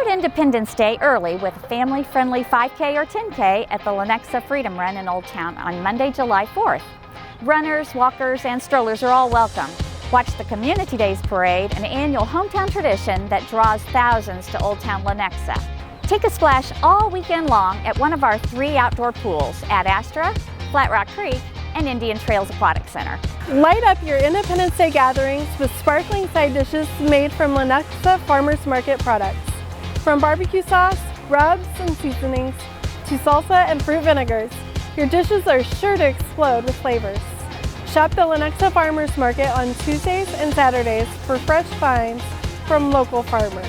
Start Independence Day early with a family-friendly 5K or 10K at the Lenexa Freedom Run in Old Town on Monday, July 4th. Runners, walkers, and strollers are all welcome. Watch the Community Days Parade, an annual hometown tradition that draws thousands to Old Town Lenexa. Take a splash all weekend long at one of our 3 outdoor pools at Astra, Flat Rock Creek, and Indian Trails Aquatic Center. Light up your Independence Day gatherings with sparkling side dishes made from Lenexa Farmers Market products. From barbecue sauce, rubs, and seasonings, to salsa and fruit vinegars, your dishes are sure to explode with flavors. Shop the Lenexa Farmers Market on Tuesdays and Saturdays for fresh finds from local farmers.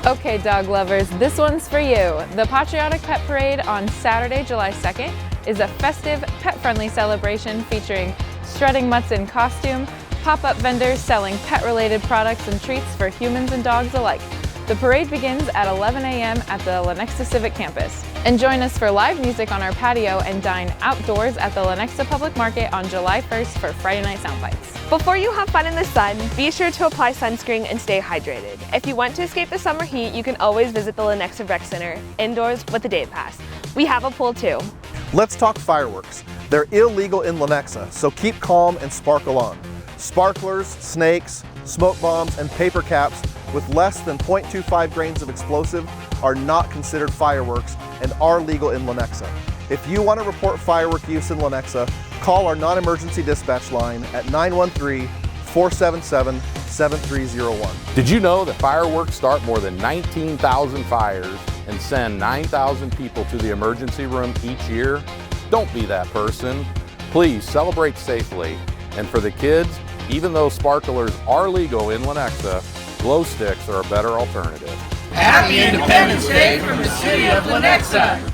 Okay, dog lovers, this one's for you. The Patriotic Pet Parade on Saturday, July 2nd is a festive, pet-friendly celebration featuring strutting mutts in costume, pop-up vendors selling pet-related products and treats for humans and dogs alike. The parade begins at 11 a.m. at the Lenexa Civic Campus. And join us for live music on our patio and dine outdoors at the Lenexa Public Market on July 1st for Friday Night Sound Bites. Before you have fun in the sun, be sure to apply sunscreen and stay hydrated. If you want to escape the summer heat, you can always visit the Lenexa Rec Center indoors with a day pass. We have a pool too. Let's talk fireworks. They're illegal in Lenexa, so keep calm and sparkle on. Sparklers, snakes, smoke bombs, and paper caps with less than 0.25 grains of explosive are not considered fireworks and are legal in Lenexa. If you want to report firework use in Lenexa, call our non-emergency dispatch line at 913-477-7301. Did you know that fireworks start more than 19,000 fires and send 9,000 people to the emergency room each year? Don't be that person. Please celebrate safely. And for the kids, even though sparklers are legal in Lenexa, glow sticks are a better alternative. Happy Independence Day from the City of Lenexa!